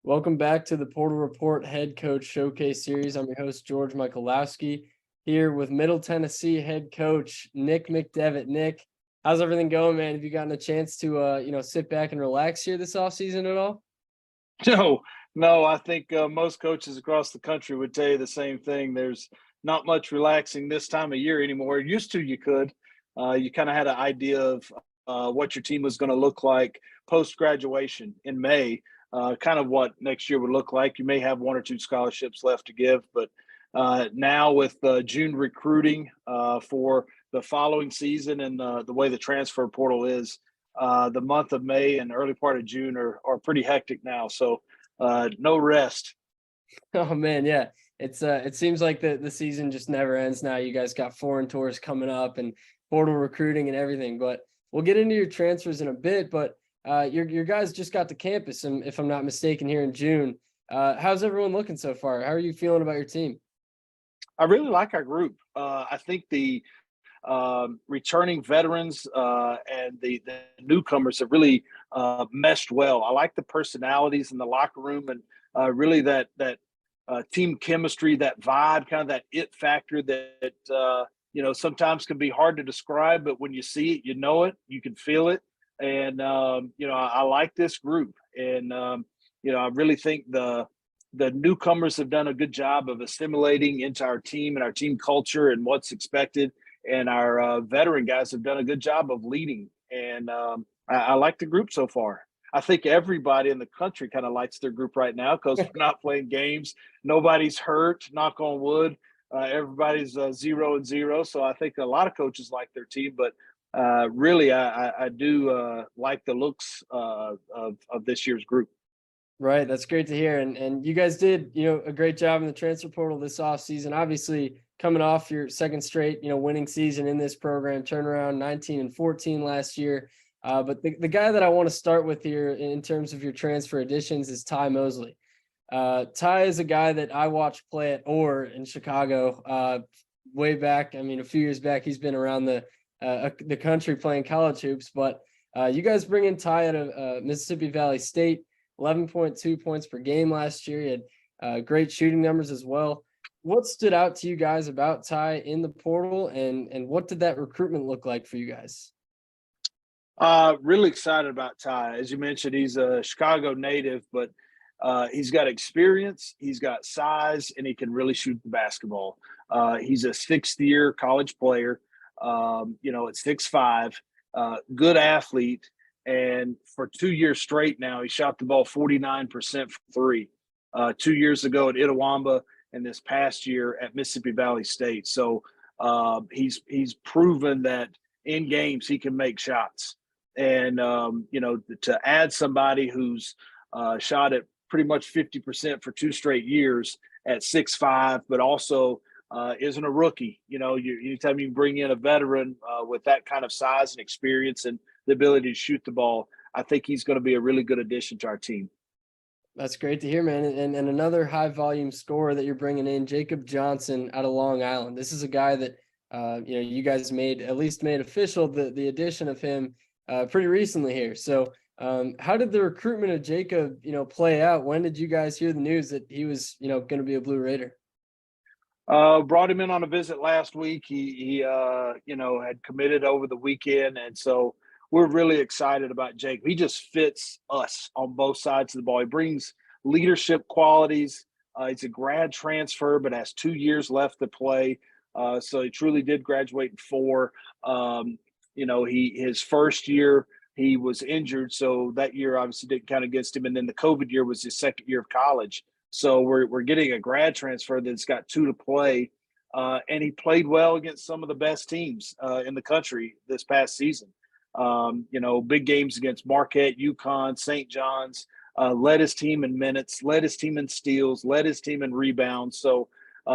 Welcome back to the Portal Report Head Coach Showcase Series. I'm your host, George Michalowski, here with Middle Tennessee head coach Nick McDevitt. Nick, how's everything going, man? Have you gotten a chance to sit back and relax here this offseason at all? No, I think most coaches across the country would tell you the same thing. There's not much relaxing this time of year anymore. Used to, you could. You kind of had an idea of what your team was going to look like post graduation in May, kind of what next year would look like. You may have one or two scholarships left to give, but now with June recruiting for the following season and the way the transfer portal is, the month of May and early part of June are pretty hectic now. So no rest. Oh man, yeah. It seems like the season just never ends now. You guys got foreign tours coming up and portal recruiting and everything. But we'll get into your transfers in a bit. But your guys just got to campus, if I'm not mistaken, here in June. How's everyone looking so far? How are you feeling about your team? I really like our group. I think the returning veterans and the newcomers have really meshed well. I like the personalities in the locker room and really that team chemistry, that vibe, kind of that it factor that sometimes can be hard to describe, but when you see it, you know it, you can feel it, and I like this group, and I really think the newcomers have done a good job of assimilating into our team and our team culture and what's expected. And our veteran guys have done a good job of leading. And I like the group so far. I think everybody in the country kind of likes their group right now because we're not playing games. Nobody's hurt, knock on wood. Everybody's 0-0. So I think a lot of coaches like their team. But really, I do like the looks of this year's group. Right, that's great to hear. And you guys did, a great job in the transfer portal this offseason. Obviously, coming off your second straight, winning season in this program, turnaround 19-14 last year. But the guy that I want to start with here in terms of your transfer additions is Ty Mosley. Ty is a guy that I watched play at Orr in Chicago way back. I mean, a few years back, he's been around the country playing college hoops. But you guys bring in Ty out of Mississippi Valley State. 11.2 points per game last year. He had great shooting numbers as well. What stood out to you guys about Ty in the portal, and what did that recruitment look like for you guys? Really excited about Ty. As you mentioned, he's a Chicago native, but he's got experience, he's got size, and he can really shoot the basketball. He's a sixth-year college player, at 6'5", good athlete. And for 2 years straight now, he shot the ball 49% from three. 2 years ago at Itawamba, and this past year at Mississippi Valley State. So he's proven that in games he can make shots. And to add somebody who's shot at pretty much 50% for 2 straight years at 6'5", but also isn't a rookie. Anytime you bring in a veteran with that kind of size and experience and the ability to shoot the ball, I think he's going to be a really good addition to our team. That's great to hear, man. And another high volume scorer that you're bringing in, Jacob Johnson out of Long Island. This is a guy that you guys made official the addition of him pretty recently here. So how did the recruitment of Jacob play out? When did you guys hear the news that he was going to be a Blue Raider? Brought him in on a visit last week. He had committed over the weekend, and so we're really excited about Jake. He just fits us on both sides of the ball. He brings leadership qualities. He's a grad transfer, but has 2 years left to play. So he truly did graduate in 4. His first year he was injured, so that year obviously didn't count against him. And then the COVID year was his second year of college. So we're getting a grad transfer that's got 2 to play. And he played well against some of the best teams in the country this past season. Big games against Marquette, UConn, St. John's, led his team in minutes, led his team in steals, led his team in rebounds. So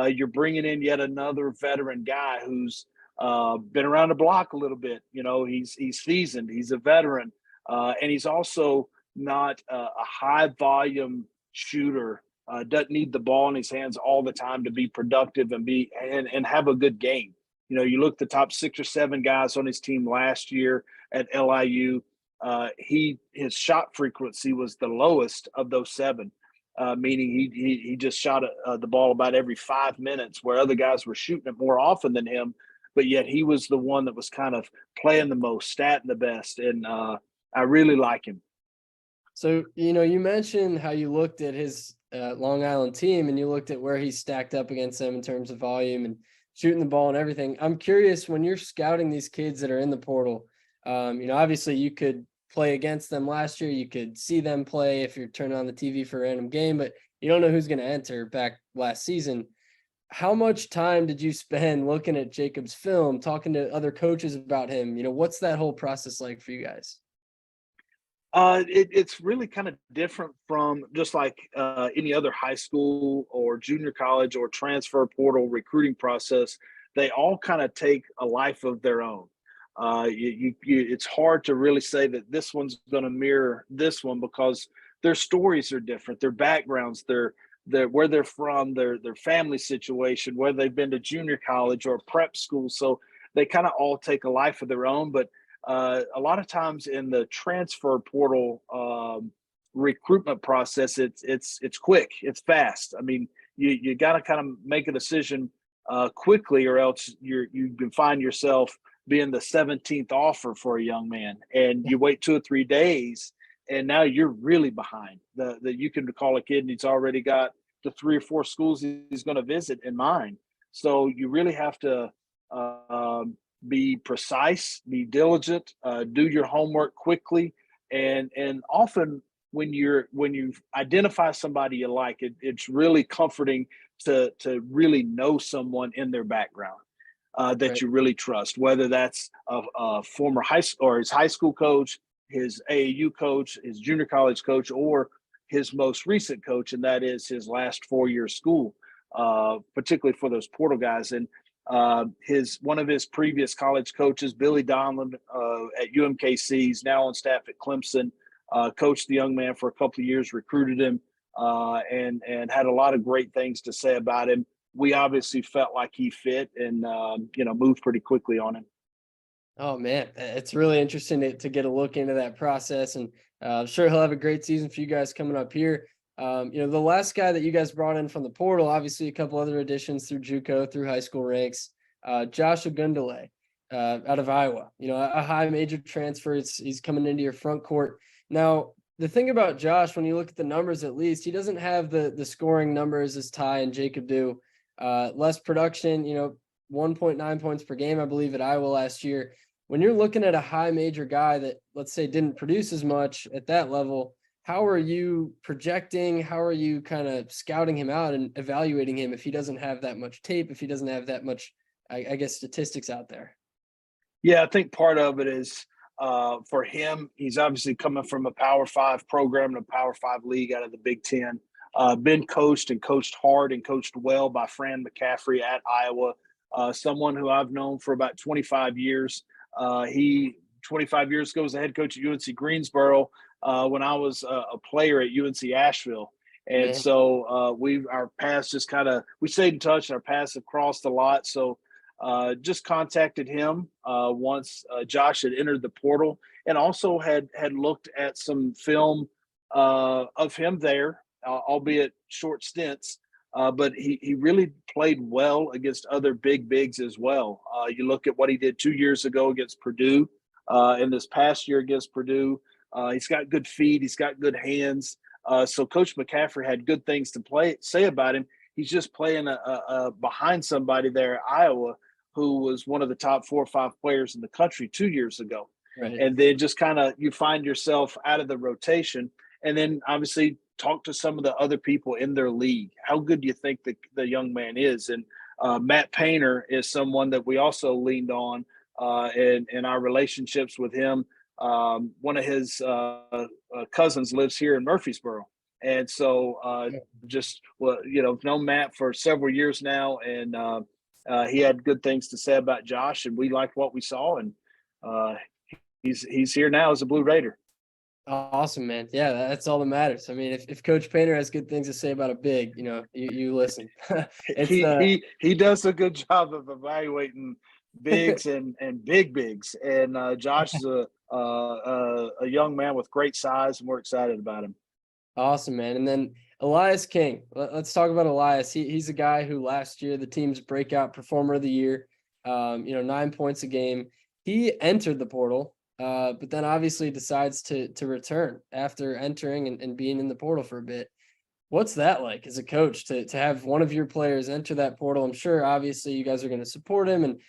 you're bringing in yet another veteran guy who's been around the block a little bit. He's seasoned, he's a veteran, and he's also not a high volume shooter. Doesn't need the ball in his hands all the time to be productive and have a good game. You look at the top 6 or 7 guys on his team last year at LIU. His shot frequency was the lowest of those 7. meaning he just shot the ball about every 5 minutes, where other guys were shooting it more often than him. But yet he was the one that was kind of playing the most, statting the best, and I really like him. So, you mentioned how you looked at his Long Island team and you looked at where he stacked up against them in terms of volume and shooting the ball and everything. I'm curious, when you're scouting these kids that are in the portal, obviously you could play against them last year. You could see them play if you're turning on the TV for a random game, but you don't know who's going to enter back last season. How much time did you spend looking at Jacob's film, talking to other coaches about him? What's that whole process like for you guys? It's really kind of different from just like any other high school or junior college or transfer portal recruiting process. They all kind of take a life of their own. It's hard to really say that this one's going to mirror this one, because their stories are different, their backgrounds, their where they're from, their family situation, whether they've been to junior college or prep school. So they kind of all take a life of their own, but a lot of times in the transfer portal recruitment process, it's quick, it's fast. I mean, you got to kind of make a decision quickly, or else you can find yourself being the 17th offer for a young man, and you wait 2 or 3 days, and now you're really behind. That you can call a kid and he's already got the 3 or 4 schools he's going to visit in mind. So you really have to be precise, be diligent, do your homework quickly, and often when you identify somebody you like, it's really comforting to really know someone in their background that Right. you really trust, whether that's a former high school or his high school coach, his AAU coach, his junior college coach, or his most recent coach, and that is his last 4-year school, particularly for those portal guys. And one of his previous college coaches, Billy Donlin, at UMKC, he's now on staff at Clemson, coached the young man for a couple of years, recruited him, and had a lot of great things to say about him. We obviously felt like he fit, and moved pretty quickly on him. Oh man, it's really interesting to get a look into that process, and I'm sure he'll have a great season for you guys coming up here. The last guy that you guys brought in from the portal, obviously a couple other additions through JUCO, through high school ranks, Josh Ogundele, out of Iowa. A high major transfer. He's coming into your front court. Now, the thing about Josh, when you look at the numbers, at least he doesn't have the scoring numbers as Ty and Jacob do. Less production, 1.9 points per game, I believe, at Iowa last year. When you're looking at a high major guy that, let's say, didn't produce as much at that level, how are you projecting? How are you kind of scouting him out and evaluating him if he doesn't have that much tape, if he doesn't have that much, I guess, statistics out there? Yeah, I think part of it is for him, he's obviously coming from a Power 5 program and a Power 5 league out of the Big Ten. Been coached and coached hard and coached well by Fran McCaffrey at Iowa, someone who I've known for about 25 years. He 25 years ago was the head coach at UNC Greensboro when I was a player at UNC Asheville. And Man. so our paths just we stayed in touch. Our paths have crossed a lot. So just contacted him once Josh had entered the portal, and also had looked at some film of him there, albeit short stints. But he really played well against other big bigs as well. You look at what he did 2 years ago against Purdue, and this past year against Purdue. He's got good feet. He's got good hands. So Coach McCaffrey had good things to say about him. He's just playing behind somebody there at Iowa who was one of the top 4 or 5 players in the country 2 years ago. Right. And then just you find yourself out of the rotation, and then obviously talk to some of the other people in their league. How good do you think the young man is? And Matt Painter is someone that we also leaned on in our relationships with him. One of his cousins lives here in Murfreesboro. And so known Matt for several years now, and he had good things to say about Josh, and we liked what we saw, and he's here now as a Blue Raider. Awesome, man. Yeah, that's all that matters. I mean, if Coach Painter has good things to say about a big, you listen. He does a good job of evaluating bigs and big bigs, and Josh is a young man with great size, and we're excited about him. Awesome, man. And then Elias King. Let's talk about Elias. He's a guy who last year the team's breakout performer of the year. 9 points a game. He entered the portal, but then obviously decides to return after entering and being in the portal for a bit. What's that like as a coach to have one of your players enter that portal? I'm sure obviously you guys are going to support him and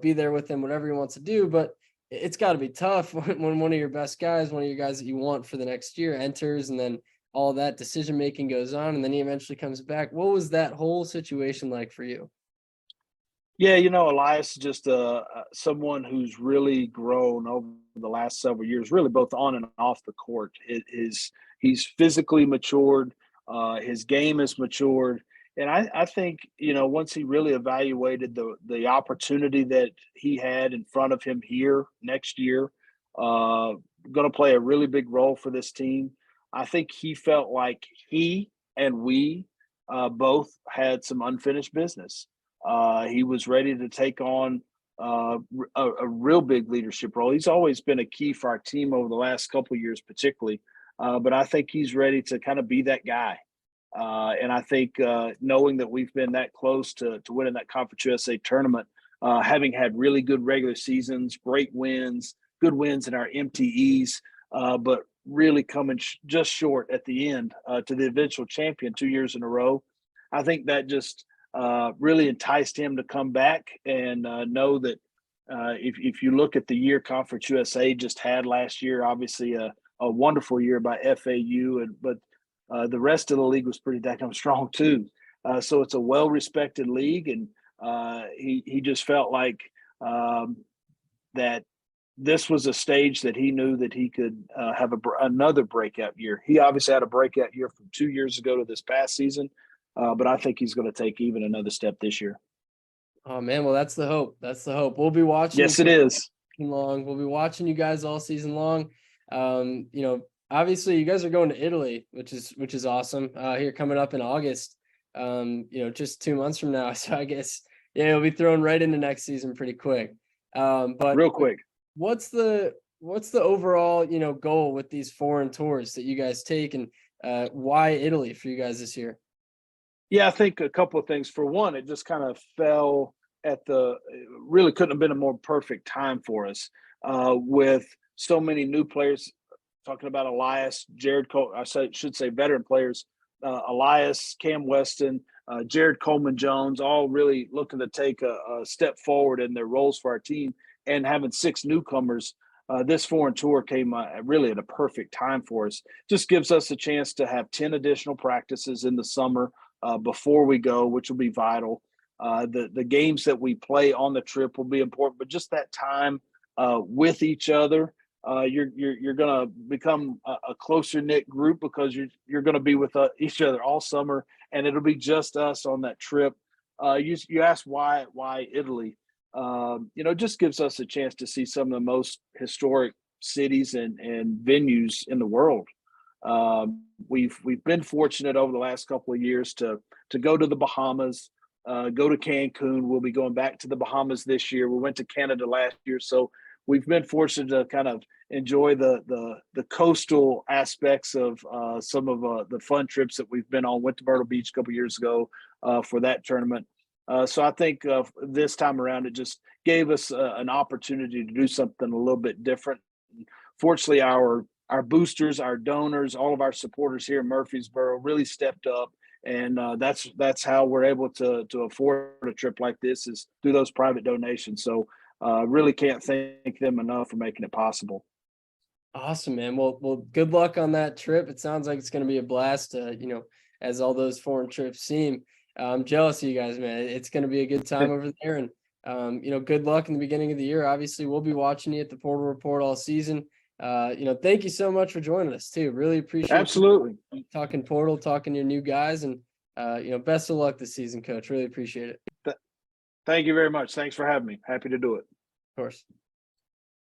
be there with him, whatever he wants to do, but it's got to be tough when one of your best guys, one of your guys that you want for the next year enters, and then all that decision making goes on, and then he eventually comes back. What was that whole situation like for you? Yeah, Elias is just someone who's really grown over the last several years, really both on and off the court. He's physically matured, his game has matured, and I think once he really evaluated the opportunity that he had in front of him here next year, going to play a really big role for this team. I think he felt like he and we both had some unfinished business. He was ready to take on a real big leadership role. He's always been a key for our team over the last couple of years, particularly. But I think he's ready to kind of be that guy. And I think knowing that we've been that close to winning that Conference USA tournament, having had really good regular seasons, great wins, good wins in our MTEs, but really coming just short at the end to the eventual champion 2 years in a row. I think that just really enticed him to come back and know that if you look at the year Conference USA just had last year, obviously a wonderful year by FAU, but the rest of the league was pretty damn strong too. So it's a well-respected league, and he just felt like that this was a stage that he knew that he could have another breakout year. He obviously had a breakout year from 2 years ago to this past season, but I think he's going to take even another step this year. Oh man, well that's the hope. That's the hope. We'll be watching. Yes, it is. Long. We'll be watching you guys all season long. Obviously you guys are going to Italy, which is awesome. Here coming up in August. Just 2 months from now. So I guess it'll be thrown right into next season pretty quick. But real quick. What's the overall, goal with these foreign tours that you guys take, and why Italy for you guys this year? Yeah, I think a couple of things. For one, it just kind of fell at really couldn't have been a more perfect time for us with so many new players. Talking about Elias, Jared Cole, should say veteran players, Elias, Cam Weston, Jared Coleman-Jones, all really looking to take a step forward in their roles for our team, and having 6 newcomers. This foreign tour came really at a perfect time for us. Just gives us a chance to have 10 additional practices in the summer before we go, which will be vital. The games that we play on the trip will be important, but just that time with each other, you're going to become a closer knit group because you're going to be with each other all summer, and it'll be just us on that trip. You asked why Italy? It just gives us a chance to see some of the most historic cities and venues in the world. We've been fortunate over the last couple of years to go to the Bahamas, go to Cancun. We'll be going back to the Bahamas this year. We went to Canada last year, so we've been fortunate to kind of enjoy the coastal aspects of some of the fun trips that we've been on. Went to Myrtle Beach a couple years ago for that tournament. So I think this time around, it just gave us an opportunity to do something a little bit different. Fortunately, our boosters, our donors, all of our supporters here in Murfreesboro really stepped up, and that's how we're able to afford a trip like this, is through those private donations. So really can't thank them enough for making it possible. Awesome, man. Well, good luck on that trip. It sounds like it's going to be a blast. As all those foreign trips seem. I'm jealous of you guys, man. It's going to be a good time over there, and good luck in the beginning of the year. Obviously, we'll be watching you at the Portal Report all season. Thank you so much for joining us too. Really appreciate Absolutely talking Portal, talking your new guys, and best of luck this season, Coach. Really appreciate it. Thank you very much. Thanks for having me. Happy to do it. Of course.